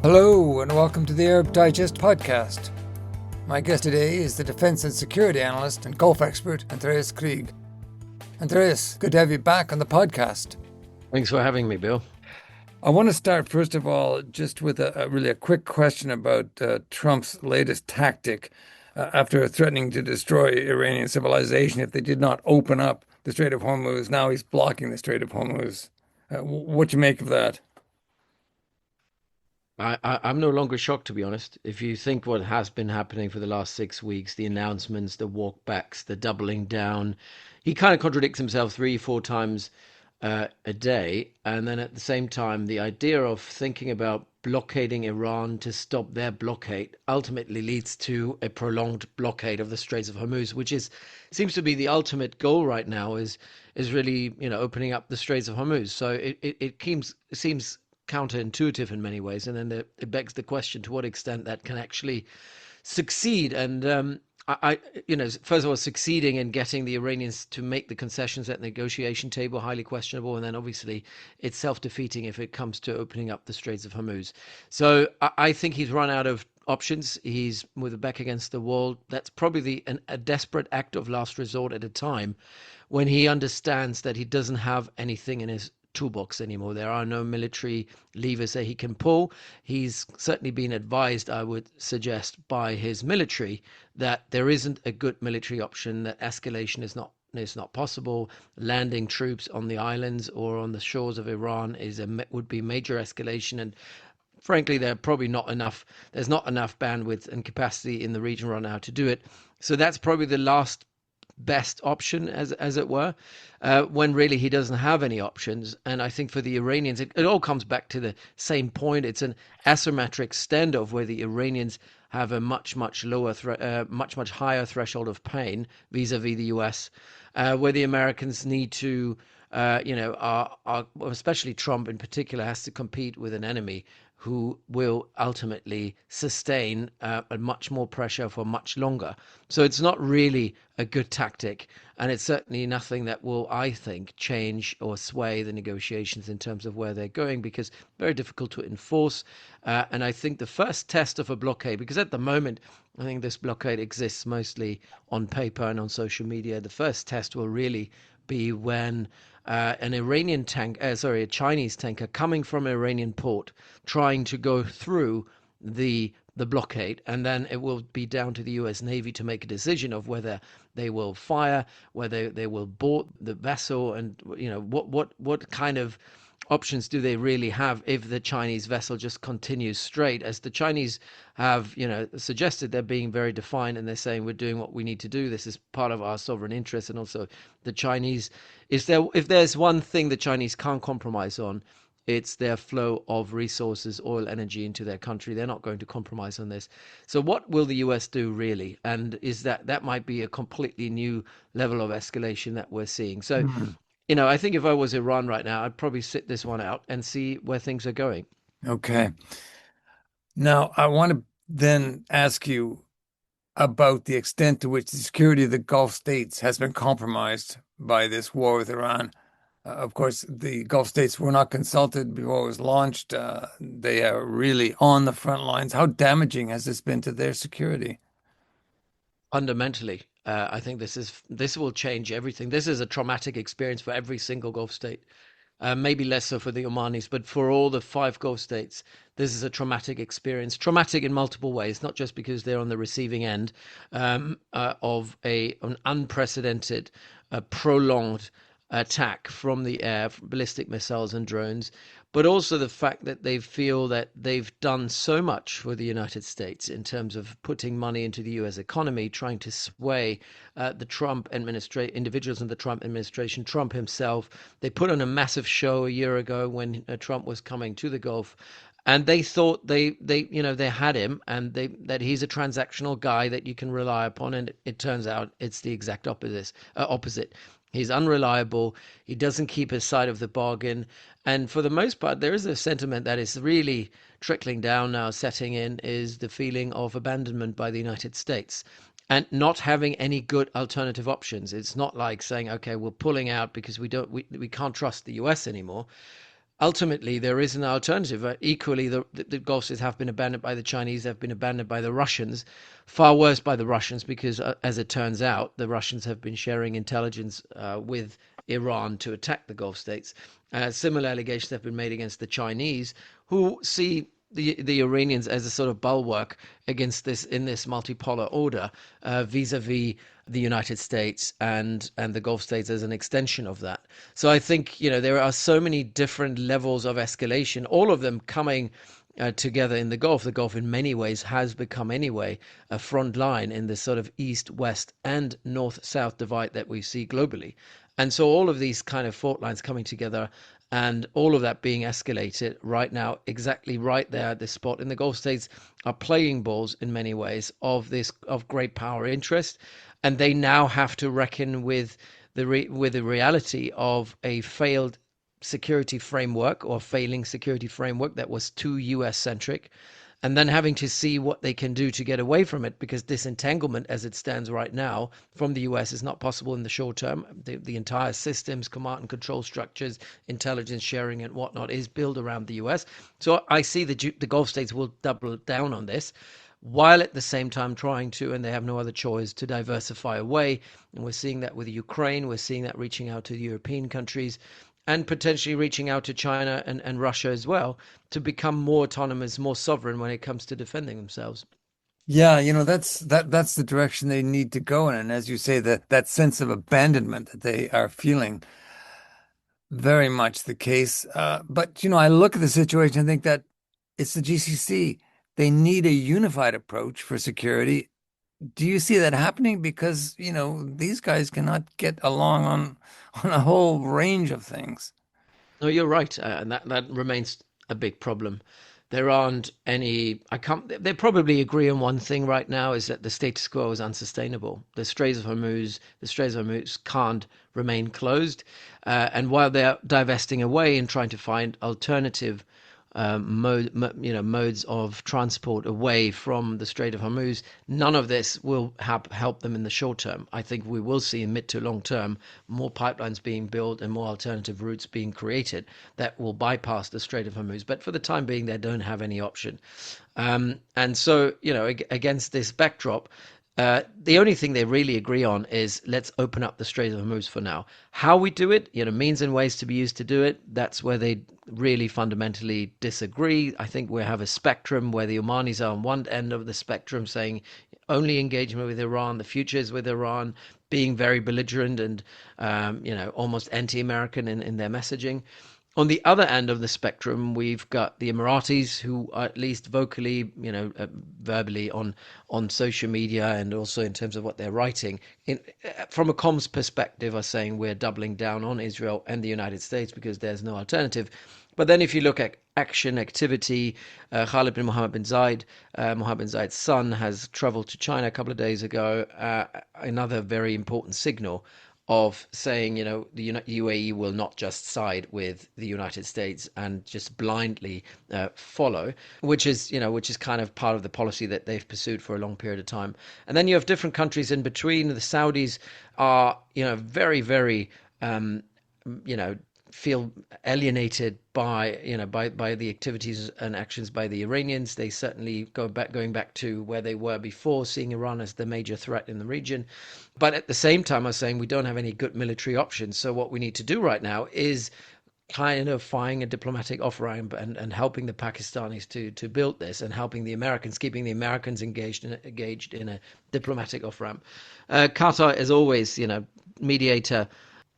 Hello and welcome to the Arab Digest podcast. My guest today is the defense and security analyst and Gulf expert, Andreas Krieg. Andreas, good to have you back on the podcast. Thanks for having me, Bill. I want to start, first of all, just with a quick question about Trump's latest tactic after threatening to destroy Iranian civilization if they did not open up the Strait of Hormuz. Now he's blocking the Strait of Hormuz. What do you make of that? I'm no longer shocked, to be honest. If you think what has been happening for the last 6 weeks, the announcements, the walkbacks, the doubling down, he kind of contradicts himself 3, 4 times a day. And then at the same time, the idea of thinking about blockading Iran to stop their blockade ultimately leads to a prolonged blockade of the Straits of Hormuz, which is seems to be the ultimate goal right now. Is really opening up the Straits of Hormuz. So it seems counterintuitive in many ways, and then it begs the question to what extent that can actually succeed. And first of all, succeeding in getting the Iranians to make the concessions at the negotiation table, highly questionable, and then obviously it's self-defeating if it comes to opening up the Straits of Hormuz. So I think he's run out of options. He's with the back against the wall. That's probably a desperate act of last resort at a time when he understands that he doesn't have anything in his toolbox anymore. There are no military levers that he can pull. He's certainly been advised, I would suggest, by his military that there isn't a good military option, that escalation is not possible. Landing troops on the islands or on the shores of Iran would be major escalation, and frankly, there's not enough bandwidth and capacity in the region right now to do it. So that's probably the last best option, as it were, when really he doesn't have any options. And I think for the Iranians, it all comes back to the same point. It's an asymmetric standoff where the Iranians have a much lower, much higher threshold of pain vis-a-vis the US, where the Americans need to, especially Trump in particular, has to compete with an enemy who will ultimately sustain a much more pressure for much longer. So it's not really a good tactic, and it's certainly nothing that will, I think, change or sway the negotiations in terms of where they're going, because very difficult to enforce. And I think the first test of a blockade, because at the moment, I think this blockade exists mostly on paper and on social media. The first test will really be when a Chinese tanker coming from an Iranian port, trying to go through the blockade, and then it will be down to the U.S. Navy to make a decision of whether they will fire, whether they will board the vessel, and what kind of options do they really have if the Chinese vessel just continues straight, as the Chinese have suggested. They're being very defined, and they're saying we're doing what we need to do. This is part of our sovereign interest. And also the Chinese, if there's one thing the Chinese can't compromise on, it's their flow of resources, oil, energy into their country. They're not going to compromise on this. So what will the US do really? And is that might be a completely new level of escalation that we're seeing. So I think if I was Iran right now, I'd probably sit this one out and see where things are going. Okay. Now, I want to then ask you about the extent to which the security of the Gulf states has been compromised by this war with Iran. Of course, the Gulf states were not consulted before it was launched. They are really on the front lines. How damaging has this been to their security? Fundamentally, I think this will change everything. This is a traumatic experience for every single Gulf state. Maybe less so for the Omanis, but for all the five Gulf states, this is a traumatic experience. Traumatic in multiple ways, not just because they're on the receiving end of an unprecedented, prolonged attack from the air, from ballistic missiles and drones, but also the fact that they feel that they've done so much for the United States in terms of putting money into the U.S. economy, trying to sway the Trump administration, individuals in the Trump administration, Trump himself. They put on a massive show a year ago when Trump was coming to the Gulf, and they thought they had him, and that he's a transactional guy that you can rely upon. And it turns out it's the exact opposite. He's unreliable. He doesn't keep his side of the bargain. And for the most part, there is a sentiment that is really trickling down now, setting in, is the feeling of abandonment by the United States and not having any good alternative options. It's not like saying, okay, we're pulling out because we can't trust the US anymore. ultimately there is an alternative. Equally, the Gulf states have been abandoned by the Chinese, they've been abandoned by the Russians, far worse by the Russians because, as it turns out, the Russians have been sharing intelligence with Iran to attack the Gulf states. Similar allegations have been made against the Chinese, who see the Iranians as a sort of bulwark against this in this multipolar order, vis-a-vis the United States and the Gulf states as an extension of that. So I think there are so many different levels of escalation, all of them coming together in the Gulf. The Gulf, in many ways, has become anyway a front line in this sort of east-west and north-south divide that we see globally. And so all of these kind of fault lines coming together and all of that being escalated right now, exactly right there at this spot in the Gulf states are playing balls in many ways of great power interest, and they now have to reckon with with the reality of a failed security framework or failing security framework that was too US centric, and then having to see what they can do to get away from it, because disentanglement as it stands right now from the US is not possible in the short term. The entire systems, command and control structures, intelligence sharing and whatnot is built around the US. So I see the Gulf states will double down on this, while at the same time trying to, and they have no other choice, to diversify away. And we're seeing that with Ukraine, we're seeing that reaching out to the European countries and potentially reaching out to China and Russia as well to become more autonomous, more sovereign when it comes to defending themselves. Yeah, that's the direction they need to go in. And as you say, that sense of abandonment that they are feeling, very much the case. But I look at the situation and think that it's the GCC. They need a unified approach for security. Do you see that happening? Because, these guys cannot get along on a whole range of things. No, you're right, and that remains a big problem. There aren't any. I can't. They probably agree on one thing right now: is that the status quo is unsustainable. The Straits of Hormuz can't remain closed, and while they're divesting away and trying to find alternative modes of transport away from the Strait of Hormuz, none of this will help them in the short term. I think we will see in mid to long term more pipelines being built and more alternative routes being created that will bypass the Strait of Hormuz. But for the time being, they don't have any option. And so, against this backdrop, the only thing they really agree on is let's open up the Strait of Hormuz for now. How we do it, means and ways to be used to do it, that's where they really fundamentally disagree. I think we have a spectrum where the Omanis are on one end of the spectrum saying only engagement with Iran, the future is with Iran, being very belligerent and, almost anti-American in their messaging. On the other end of the spectrum, we've got the Emiratis, who are at least vocally, verbally on social media and also in terms of what they're writing, from a comms perspective, are saying we're doubling down on Israel and the United States because there's no alternative. But then, if you look at action activity, Khalid bin Mohammed bin Zayed's son, has traveled to China a couple of days ago. Another very important signal of saying, the UAE will not just side with the United States and just blindly follow, which is kind of part of the policy that they've pursued for a long period of time. And then you have different countries in between. The Saudis are, very, very, you know, feel alienated by by the activities and actions by the Iranians. They certainly going back to where they were before, seeing Iran as the major threat in the region. But at the same time, I'm saying we don't have any good military options. So what we need to do right now is kind of finding a diplomatic off ramp and helping the Pakistanis to build this, and helping the Americans, keeping the Americans engaged in a diplomatic off ramp. Qatar is always, mediator,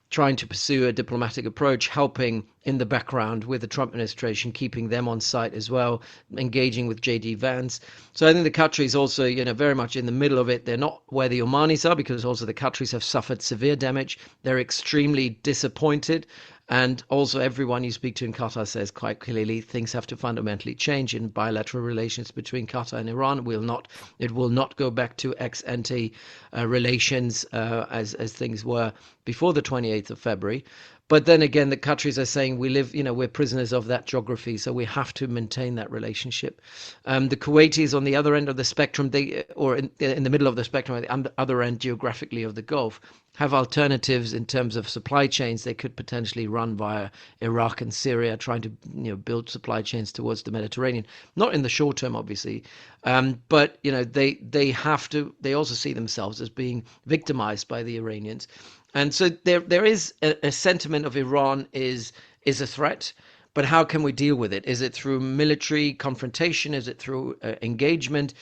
trying to pursue a diplomatic approach, helping in the background with the Trump administration, keeping them on site as well, engaging with JD Vance. So I think the Qataris also, very much in the middle of it. They're not where the Omanis are, because also the Qataris have suffered severe damage. They're extremely disappointed. And also everyone you speak to in Qatar says quite clearly things have to fundamentally change in bilateral relations between Qatar and Iran. It will not go back to ex-ante relations as things were before the 28th of February. But then again, the Qataris are saying we're prisoners of that geography, so we have to maintain that relationship. The Kuwaitis on the other end of the spectrum, or in the middle of the spectrum, at the other end geographically of the Gulf, have alternatives in terms of supply chains. They could potentially run via Iraq and Syria, trying to build supply chains towards the Mediterranean. Not in the short term, obviously, but they have to. They also see themselves as being victimized by the Iranians, and so there is a sentiment of Iran is a threat. But how can we deal with it? Is it through military confrontation? Is it through engagement?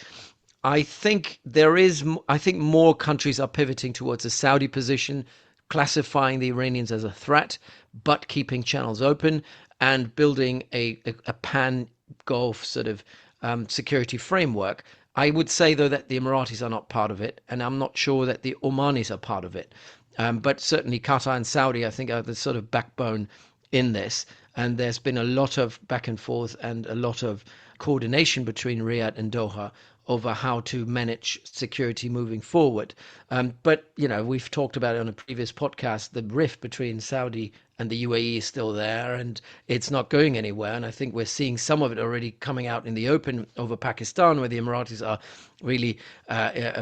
I think there is. I think more countries are pivoting towards a Saudi position, classifying the Iranians as a threat, but keeping channels open and building a pan Gulf sort of security framework. I would say though that the Emiratis are not part of it, and I'm not sure that the Omanis are part of it. But certainly Qatar and Saudi, I think, are the sort of backbone in this. And there's been a lot of back and forth and a lot of coordination between Riyadh and Doha over how to manage security moving forward. But, we've talked about it on a previous podcast. The rift between Saudi and the UAE is still there and it's not going anywhere. And I think we're seeing some of it already coming out in the open over Pakistan, where the Emiratis are really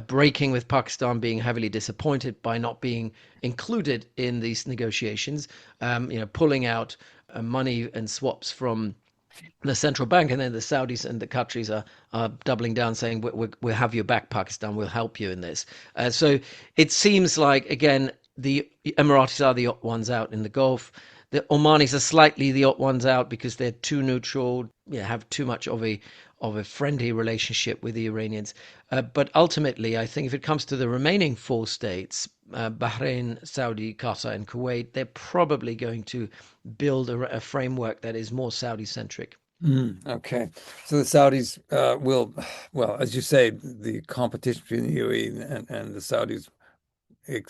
breaking with Pakistan, being heavily disappointed by not being included in these negotiations, pulling out money and swaps from the central bank, and then the Saudis and the Qataris are doubling down, saying we'll have your back, Pakistan. We'll help you in this. So it seems like again the Emiratis are the odd ones out in the Gulf. The Omanis are slightly the odd ones out because they're too neutral, have too much of a friendly relationship with the Iranians. But ultimately, I think if it comes to the remaining four states, Bahrain, Saudi, Qatar, and Kuwait, they're probably going to build a framework that is more Saudi centric. Okay. So the Saudis well, as you say, the competition between the UAE and the Saudis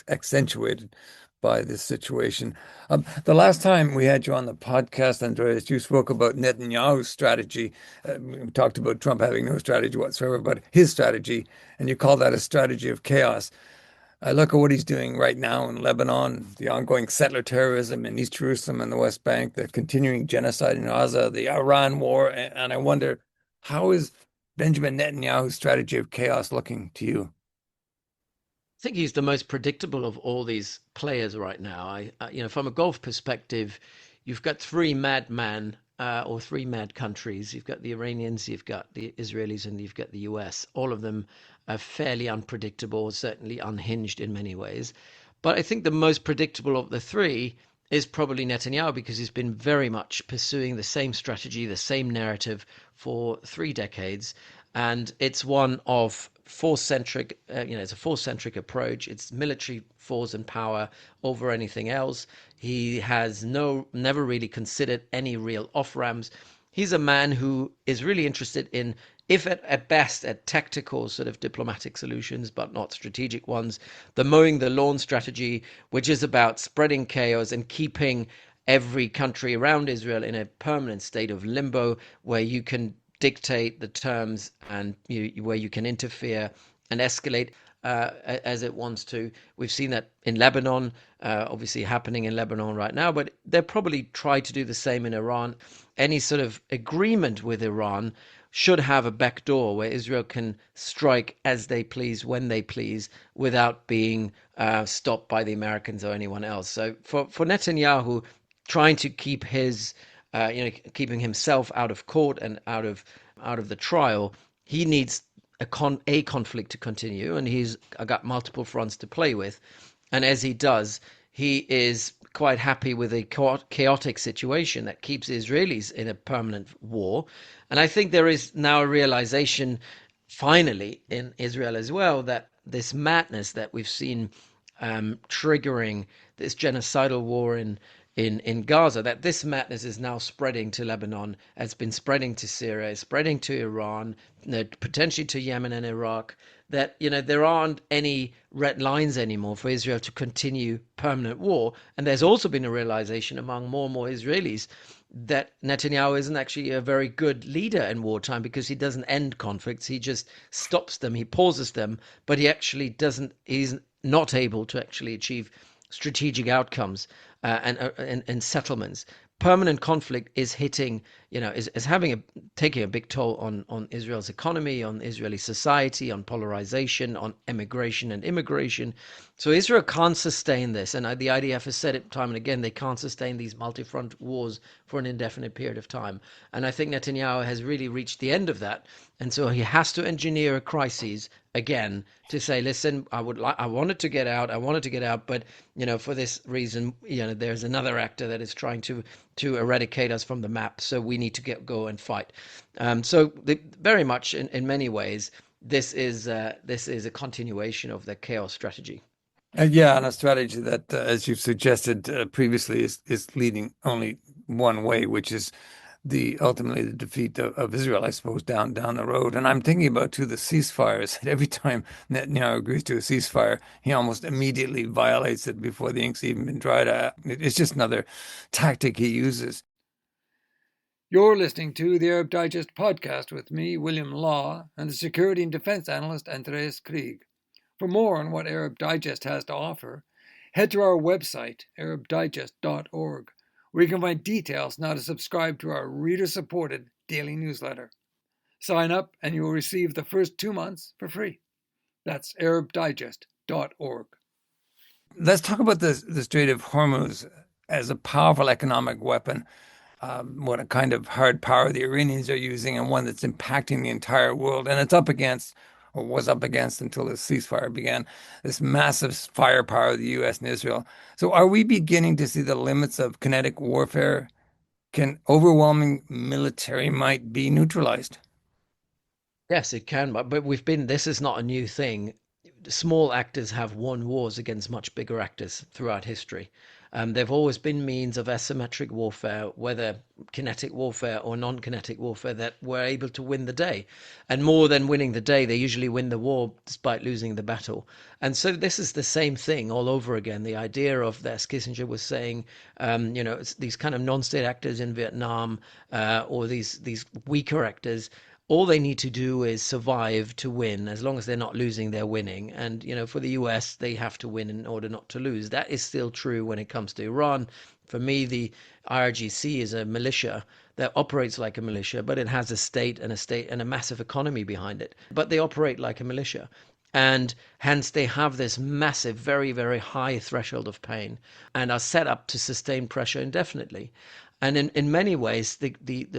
accentuated by this situation. The last time we had you on the podcast, Andreas, you spoke about Netanyahu's strategy. We talked about Trump having no strategy whatsoever, but his strategy, and you call that a strategy of chaos. I look at what he's doing right now in Lebanon, the ongoing settler terrorism in East Jerusalem and the West Bank, the continuing genocide in Gaza, the Iran war, and I wonder, how is Benjamin Netanyahu's strategy of chaos looking to you? I think he's the most predictable of all these players right now. From a golf perspective, you've got three madmen or three mad countries. You've got the Iranians, you've got the Israelis, and you've got the US. All of them are fairly unpredictable, certainly unhinged in many ways. But I think the most predictable of the three is probably Netanyahu because he's been very much pursuing the same strategy, the same narrative for 3 decades. And it's one of force centric, it's a force centric approach. It's military force and power over anything else. He has never really considered any real off ramps. He's a man who is really interested in, if at best, at tactical sort of diplomatic solutions, but not strategic ones. The mowing the lawn strategy, which is about spreading chaos and keeping every country around Israel in a permanent state of limbo where you can dictate the terms and where you can interfere and escalate as it wants to. We've seen that in Lebanon, obviously happening in Lebanon right now, but they'll probably try to do the same in Iran. Any sort of agreement with Iran should have a back door where Israel can strike as they please, when they please, without being stopped by the Americans or anyone else. So for Netanyahu, trying to keep keeping himself out of court and out of the trial, he needs a conflict to continue, and he's got multiple fronts to play with. And as he does, he is quite happy with a chaotic situation that keeps the Israelis in a permanent war. And I think there is now a realization, finally, in Israel as well, that this madness that we've seen triggering this genocidal war in Gaza, that this madness is now spreading to Lebanon, has been spreading to Syria, spreading to Iran, potentially to Yemen and Iraq, that there aren't any red lines anymore for Israel to continue permanent war. And there's also been a realization among more and more Israelis that Netanyahu isn't actually a very good leader in wartime because he doesn't end conflicts. He just stops them, he pauses them, but he actually doesn't, he's not able to actually achieve strategic outcomes and settlements. permanent conflict is hitting, is having taking a big toll on Israel's economy, on Israeli society, on polarization, on emigration and immigration. So Israel can't sustain this, and the IDF has said it time and again. They can't sustain these multi-front wars for an indefinite period of time. And I think Netanyahu has really reached the end of that, and so he has to engineer a crisis again to say, listen, I wanted to get out, but for this reason, there's another actor that is trying to eradicate us from the map, so we need to go and fight. Very much in many ways, this is a continuation of the chaos strategy. Yeah, and a strategy that, as you've suggested previously, is leading only one way, which is the ultimately the defeat of Israel, I suppose, down the road. And I'm thinking about too the ceasefires. Every time Netanyahu agrees to a ceasefire, he almost immediately violates it before the ink's even been dried. It's just another tactic he uses. You're listening to the Arab Digest podcast with me, William Law, and the security and defense analyst Andreas Krieg. For more on what Arab Digest has to offer, head to our website, arabdigest.org, where you can find details on how to subscribe to our reader-supported daily newsletter. Sign up and you will receive the first 2 months for free. That's arabdigest.org. Let's talk about the Strait of Hormuz as a powerful economic weapon. What a kind of hard power the Iranians are using, and one that's impacting the entire world. And it's up against, or was up against until the ceasefire began, this massive firepower of the U.S. and Israel. So are we beginning to see the limits of kinetic warfare? Can overwhelming military might be neutralized? Yes, it can, but this is not a new thing. Small actors have won wars against much bigger actors throughout history. There've always been means of asymmetric warfare, whether kinetic warfare or non-kinetic warfare, that were able to win the day. And more than winning the day, they usually win the war despite losing the battle. And so this is the same thing all over again. The idea of, as Kissinger was saying, it's these kind of non-state actors in Vietnam, or these weaker actors, all they need to do is survive to win. As long as they're not losing, they're winning. And for the US, they have to win in order not to lose. That is still true when it comes to Iran. For me, the IRGC is a militia that operates like a militia, but it has a state and a massive economy behind it. But they operate like a militia, and hence they have this massive, very, very high threshold of pain, and are set up to sustain pressure indefinitely. And in many ways, the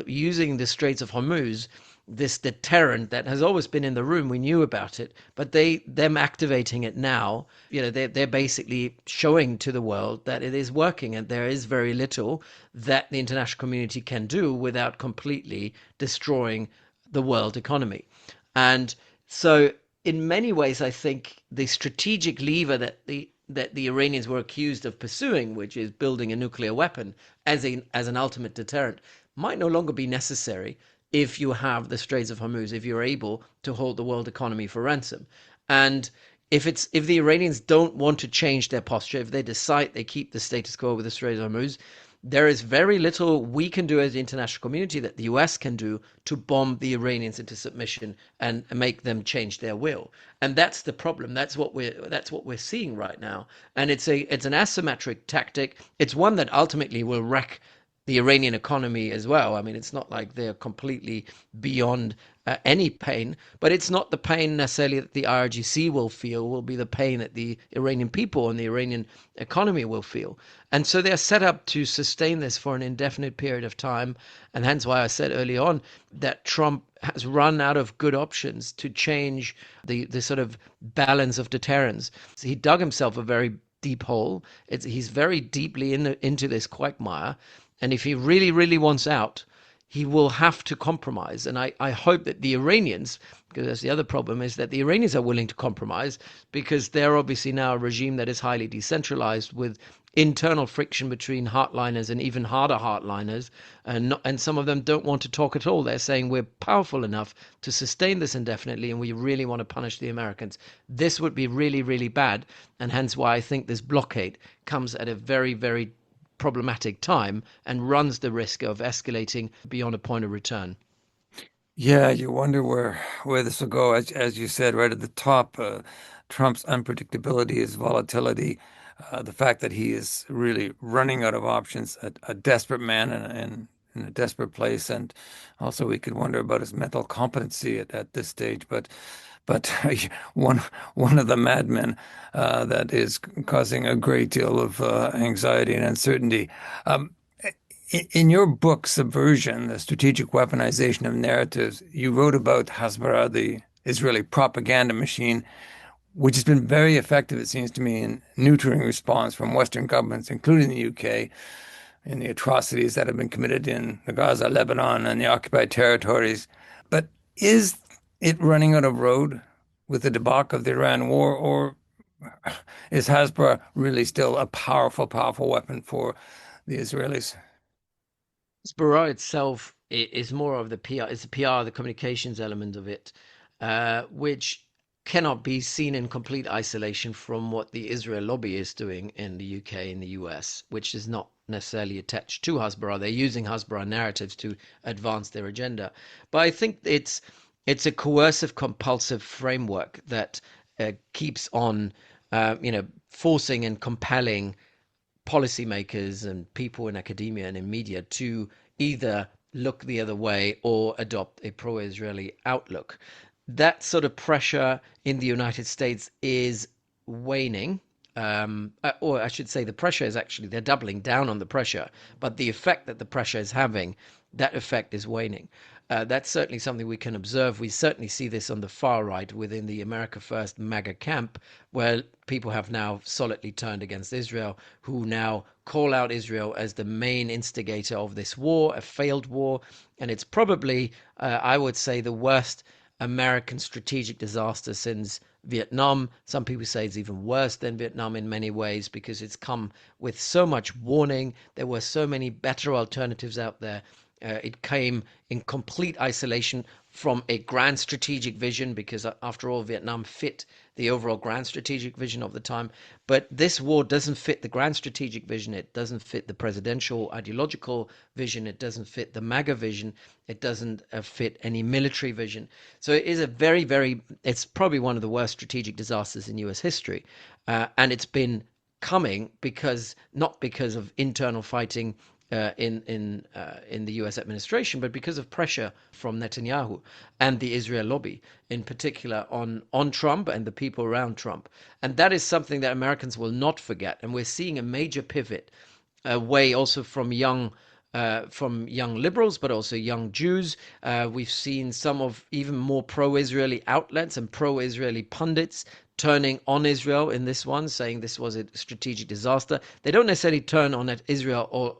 using the Straits of Hormuz, this deterrent that has always been in the room, we knew about it, but them activating it now, they're basically showing to the world that it is working, and there is very little that the international community can do without completely destroying the world economy. And so in many ways, I think the strategic lever that the Iranians were accused of pursuing, which is building a nuclear weapon as an ultimate deterrent, might no longer be necessary if you have the Straits of Hormuz, if you're able to hold the world economy for ransom. And if the Iranians don't want to change their posture, if they decide they keep the status quo with the Straits of Hormuz, there is very little we can do as the international community, that the US can do, to bomb the Iranians into submission and make them change their will. And that's the problem. That's what we're seeing right now. And it's an asymmetric tactic. It's one that ultimately will wreck the Iranian economy as well. I mean, it's not like they're completely beyond any pain, but it's not the pain necessarily that the IRGC will be the pain that the Iranian people and the Iranian economy will feel. And so they're set up to sustain this for an indefinite period of time. And hence why I said early on that Trump has run out of good options to change the sort of balance of deterrence. So he dug himself a very deep hole. He's very deeply into this quagmire. And if he really, really wants out, he will have to compromise. And I hope that the Iranians, because that's the other problem, is that the Iranians are willing to compromise, because they're obviously now a regime that is highly decentralized, with internal friction between hardliners and even harder hardliners. And some of them don't want to talk at all. They're saying we're powerful enough to sustain this indefinitely, and we really want to punish the Americans. This would be really, really bad. And hence why I think this blockade comes at a very, very problematic time and runs the risk of escalating beyond a point of return. Yeah, you wonder where this will go. As you said right at the top, Trump's unpredictability, his volatility, the fact that he is really running out of options, a desperate man in a desperate place, and also we could wonder about his mental competency at this stage. But one one of the madmen that is causing a great deal of anxiety and uncertainty. Um, in your book, Subversion, the strategic weaponization of narratives, you wrote about Hasbara, the Israeli propaganda machine, which has been very effective, it seems to me, in neutering response from Western governments, including the UK, in the atrocities that have been committed in the Gaza, Lebanon, and the occupied territories. But is it running out of road with the debacle of the Iran war, or is Hasbara really still a powerful, powerful weapon for the Israelis? Sbarro itself is more of the PR. It's the PR, the communications element of it, which cannot be seen in complete isolation from what the Israel lobby is doing in the UK and the US, which is not necessarily attached to Hasbara. They're using Hasbara narratives to advance their agenda, but I think it's a coercive, compulsive framework that keeps on, forcing and compelling policymakers and people in academia and in media to either look the other way or adopt a pro Israeli outlook. That sort of pressure in the United States is waning. Or I should say, the pressure is actually, they're doubling down on the pressure, but the effect that the pressure is having, that effect is waning. That's certainly something we can observe. We certainly see this on the far right within the America First MAGA camp, where people have now solidly turned against Israel, who now call out Israel as the main instigator of this war, a failed war. And it's probably, I would say, the worst American strategic disaster since Vietnam. Some people say it's even worse than Vietnam in many ways because it's come with so much warning. There were so many better alternatives out there. It came in complete isolation from a grand strategic vision because, after all, Vietnam fit the overall grand strategic vision of the time. But this war doesn't fit the grand strategic vision. It doesn't fit the presidential ideological vision. It doesn't fit the MAGA vision. It doesn't fit any military vision. So it is a very, very, it's probably one of the worst strategic disasters in US history. And it's been coming because, not because of internal fighting in the U.S. administration, but because of pressure from Netanyahu and the Israel lobby, in particular on Trump and the people around Trump, and that is something that Americans will not forget. And we're seeing a major pivot away also from young liberals, but also young Jews. We've seen some of even more pro-Israeli outlets and pro-Israeli pundits turning on Israel in this one, saying this was a strategic disaster. They don't necessarily turn on Israel or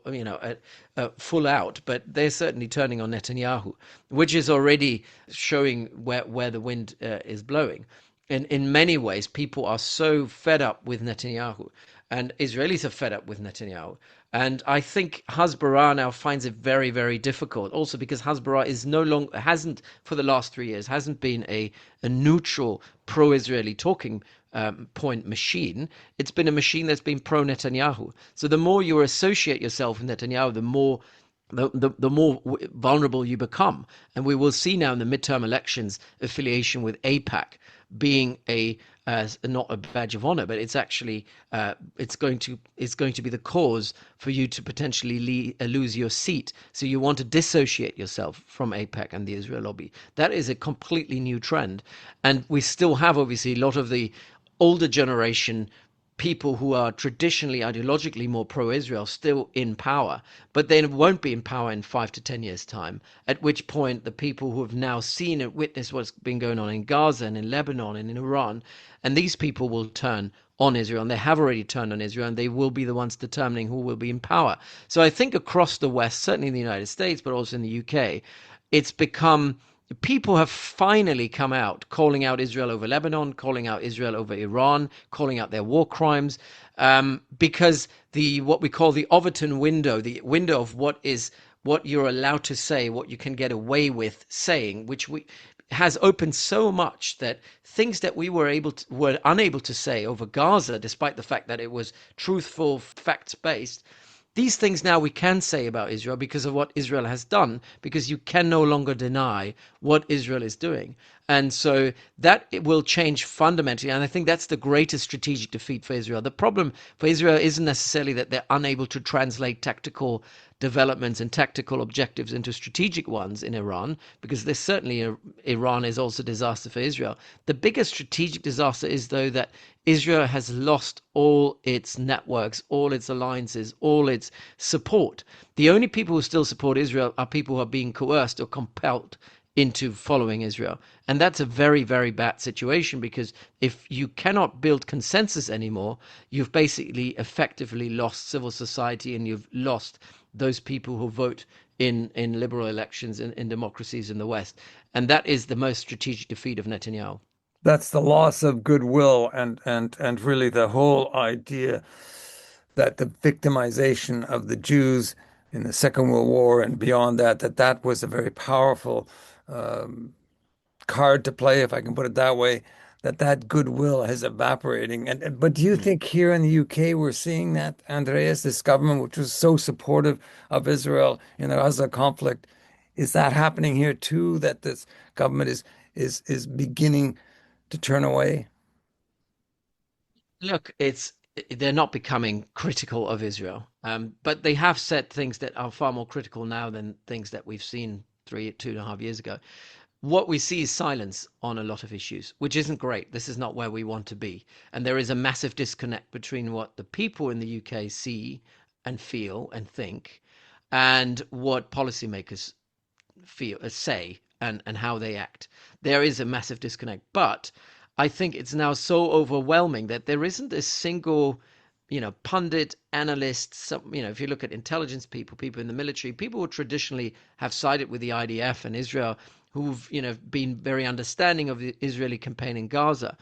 full out, but they're certainly turning on Netanyahu, which is already showing where the wind is blowing. In many ways, people are so fed up with Netanyahu, and Israelis are fed up with Netanyahu. And I think Hasbara now finds it very, very difficult. Also because Hasbara is no longer hasn't for the last 3 years hasn't been a neutral pro-Israeli talking point machine. It's been a machine that's been pro-Netanyahu. So the more you associate yourself with Netanyahu, the more vulnerable you become. And we will see now in the midterm elections affiliation with AIPAC being a not a badge of honor, but it's actually it's going to be the cause for you to potentially lose your seat. So you want to dissociate yourself from AIPAC and the Israel lobby. That is a completely new trend, and we still have obviously a lot of the older generation people who are traditionally ideologically more pro-Israel still in power, but they won't be in power in 5 to 10 years' time, at which point the people who have now seen and witnessed what's been going on in Gaza and in Lebanon and in Iran, and these people will turn on Israel, and they have already turned on Israel, and they will be the ones determining who will be in power. So I think across the West, certainly in the United States, but also in the UK, it's become people have finally come out calling out Israel over Lebanon, calling out Israel over Iran, calling out their war crimes, because the what we call the Overton window, the window of what you're allowed to say, what you can get away with saying, which we has opened so much that things that we were unable to say over Gaza, despite the fact that it was truthful, facts based, these things now we can say about Israel because of what Israel has done, because you can no longer deny what Israel is doing. And so that it will change fundamentally. And I think that's the greatest strategic defeat for Israel. The problem for Israel isn't necessarily that they're unable to translate tactical developments and tactical objectives into strategic ones in Iran, because there's certainly Iran is also a disaster for Israel. The biggest strategic disaster is, though, that Israel has lost all its networks, all its alliances, all its support. The only people who still support Israel are people who are being coerced or compelled into following Israel. And that's a very, very bad situation, because if you cannot build consensus anymore, you've basically effectively lost civil society, and you've lost those people who vote in liberal elections in democracies in the West. And that is the most strategic defeat of Netanyahu. That's the loss of goodwill and really the whole idea that the victimization of the Jews in the Second World War and beyond that was a very powerful um, card to play, if I can put it that way, that goodwill is evaporating. But do you Mm. think here in the UK we're seeing that, Andreas, this government, which was so supportive of Israel in the Gaza conflict, is that happening here too? That this government is beginning to turn away? Look, it's they're not becoming critical of Israel, but they have said things that are far more critical now than things that we've seen 2.5 years ago. What we see is silence on a lot of issues, which isn't great. This is not where we want to be, and there is a massive disconnect between what the people in the UK see and feel and think, and what policymakers feel say and how they act. There is a massive disconnect, but I think it's now so overwhelming that there isn't a single, pundit, analyst, if you look at intelligence people, people in the military, people who traditionally have sided with the IDF and Israel, who've, been very understanding of the Israeli campaign in Gaza,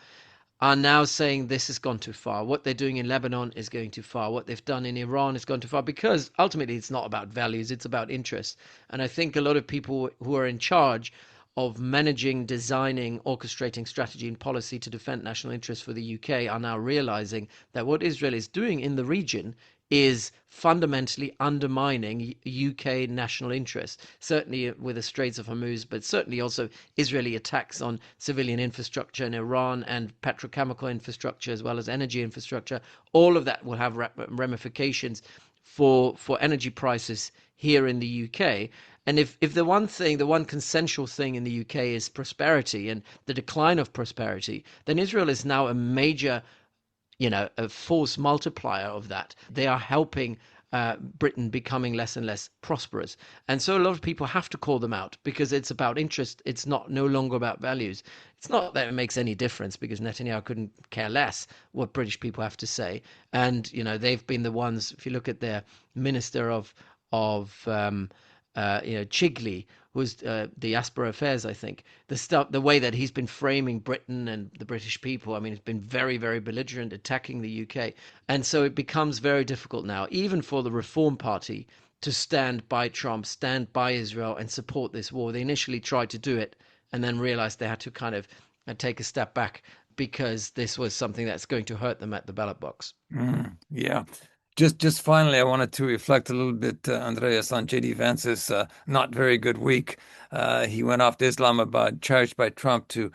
are now saying this has gone too far. What they're doing in Lebanon is going too far. What they've done in Iran has gone too far, because ultimately it's not about values, it's about interests. And I think a lot of people who are in charge of managing, designing, orchestrating strategy and policy to defend national interests for the UK are now realizing that what Israel is doing in the region is fundamentally undermining UK national interests, certainly with the Straits of Hormuz, but certainly also Israeli attacks on civilian infrastructure in Iran and petrochemical infrastructure, as well as energy infrastructure. All of that will have ramifications for energy prices here in the UK. And if the one thing, the one consensual thing in the UK is prosperity and the decline of prosperity, then Israel is now a major, a force multiplier of that. They are helping Britain becoming less and less prosperous. And so a lot of people have to call them out, because it's about interest. It's not no longer about values. It's not that it makes any difference, because Netanyahu couldn't care less what British people have to say. And, they've been the ones, if you look at their minister of Chigley, who's diaspora affairs, I think. The way that he's been framing Britain and the British people, I mean, it's been very, very belligerent, attacking the UK. And so it becomes very difficult now, even for the Reform Party, to stand by Trump, stand by Israel, and support this war. They initially tried to do it and then realized they had to kind of take a step back, because this was something that's going to hurt them at the ballot box. Yeah. Just finally, I wanted to reflect a little bit, Andreas, on JD Vance's not very good week. He went off to Islamabad, charged by Trump to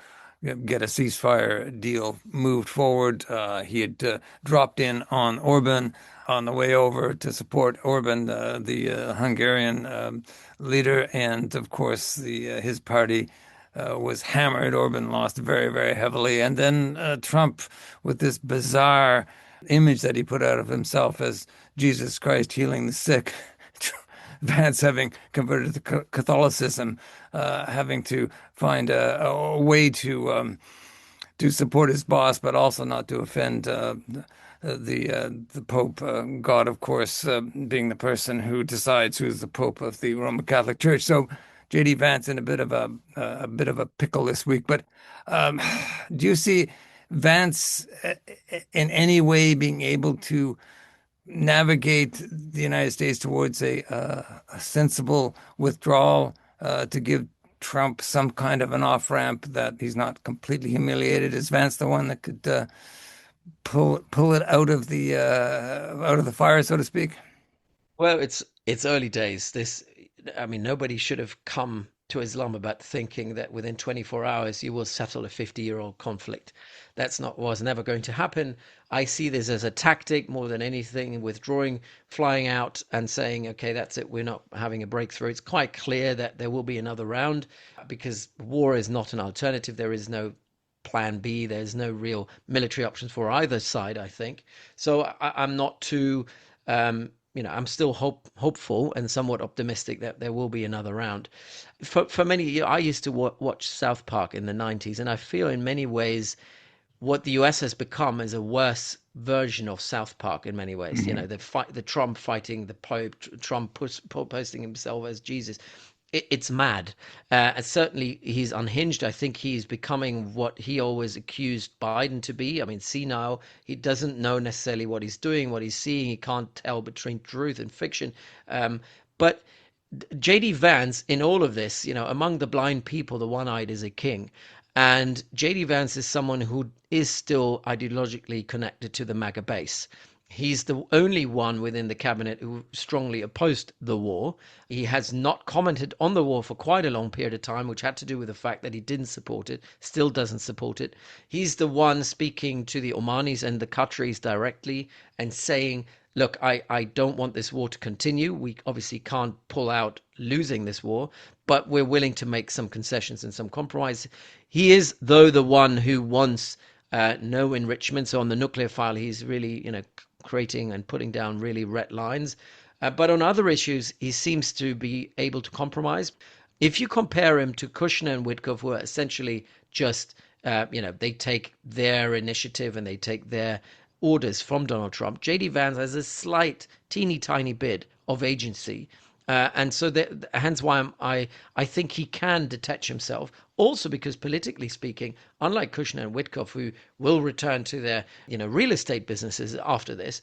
get a ceasefire deal moved forward. He had dropped in on Orban on the way over to support Orban, the Hungarian leader, and of course, his party was hammered. Orban lost very, very heavily, and then Trump, with this bizarre image that he put out of himself as Jesus Christ healing the sick. Vance having converted to Catholicism, having to find a way to support his boss, but also not to offend the Pope. God, of course, being the person who decides who's the Pope of the Roman Catholic Church. So J.D. Vance in a bit of a pickle this week. But um, do you see Vance in any way being able to navigate the United States towards a sensible withdrawal to give Trump some kind of an off ramp that he's not completely humiliated? Is Vance the one that could pull it out of the fire, so to speak? Well, it's early days. I mean, nobody should have come to Islamabad thinking that within 24 hours you will settle a 50-year-old conflict. That's not was never going to happen. I see this as a tactic more than anything, withdrawing, flying out, and saying, "Okay, that's it. We're not having a breakthrough." It's quite clear that there will be another round because war is not an alternative. There is no plan B. There's no real military options for either side, I think. So I'm not too I'm still hopeful and somewhat optimistic that there will be another round. For many years, I used to watch South Park in the 90s, and I feel in many ways what the US has become is a worse version of South Park in many ways. You know, the Trump fighting the Pope, Trump posting himself as Jesus. It's mad. And certainly he's unhinged. I think he's becoming what he always accused Biden to be. I mean, senile. He doesn't know necessarily what he's doing, what he's seeing. He can't tell between truth and fiction. But JD Vance in all of this, among the blind people, the one-eyed is a king. And JD Vance is someone who is still ideologically connected to the MAGA base. He's the only one within the cabinet who strongly opposed the war. He has not commented on the war for quite a long period of time, which had to do with the fact that he didn't support it, still doesn't support it. He's the one speaking to the Omanis and the Qataris directly and saying, look, I don't want this war to continue. We obviously can't pull out losing this war, but we're willing to make some concessions and some compromise. He is, though, the one who wants no enrichment. So on the nuclear file, he's really, creating and putting down really red lines. But on other issues, he seems to be able to compromise. If you compare him to Kushner and Witkoff, who are essentially just, they take their initiative and they take their orders from Donald Trump, J.D. Vance has a slight, teeny tiny bit of agency. And so hence why I think he can detach himself. Also because politically speaking, unlike Kushner and Witkoff, who will return to their real estate businesses after this,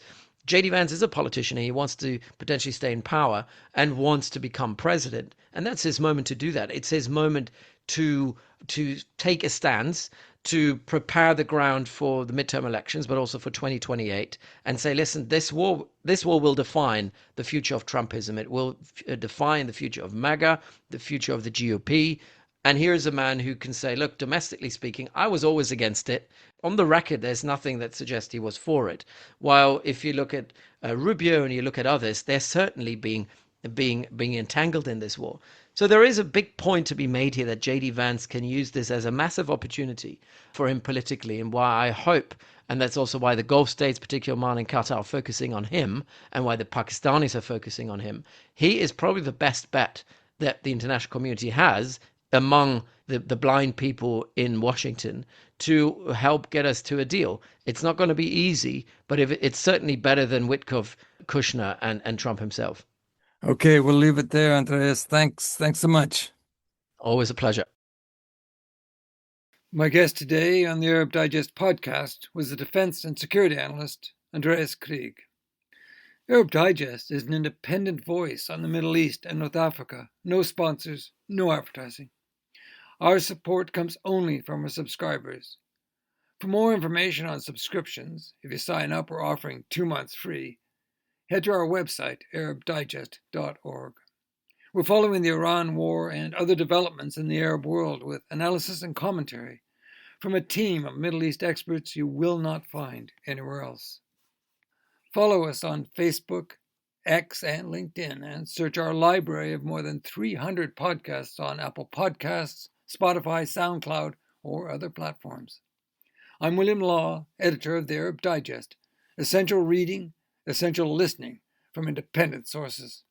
JD Vance is a politician. He wants to potentially stay in power and wants to become president, and that's his moment to do that. It's his moment to take a stance, to prepare the ground for the midterm elections, but also for 2028, and say, listen, this war will define the future of Trumpism. It will define the future of MAGA, the future of the GOP. And here's a man who can say, look, domestically speaking, I was always against it. On the record, there's nothing that suggests he was for it. While if you look at Rubio and you look at others, they're certainly being entangled in this war. So there is a big point to be made here that JD Vance can use this as a massive opportunity for him politically, and why I hope, and that's also why the Gulf states, particularly Oman and Qatar, are focusing on him, and why the Pakistanis are focusing on him. He is probably the best bet that the international community has among the blind people in Washington to help get us to a deal. It's not going to be easy, but it's certainly better than Witkoff, Kushner, and Trump himself. Okay, we'll leave it there, Andreas. Thanks. Thanks so much. Always a pleasure. My guest today on the Arab Digest podcast was the defense and security analyst, Andreas Krieg. Arab Digest is an independent voice on the Middle East and North Africa. No sponsors, no advertising. Our support comes only from our subscribers. For more information on subscriptions, if you sign up, we're offering 2 months free. Head to our website, arabdigest.org. We're following the Iran war and other developments in the Arab world with analysis and commentary from a team of Middle East experts you will not find anywhere else. Follow us on Facebook, X, and LinkedIn, and search our library of more than 300 podcasts on Apple Podcasts, Spotify, SoundCloud, or other platforms. I'm William Law, editor of the Arab Digest, essential reading, essential listening from independent sources.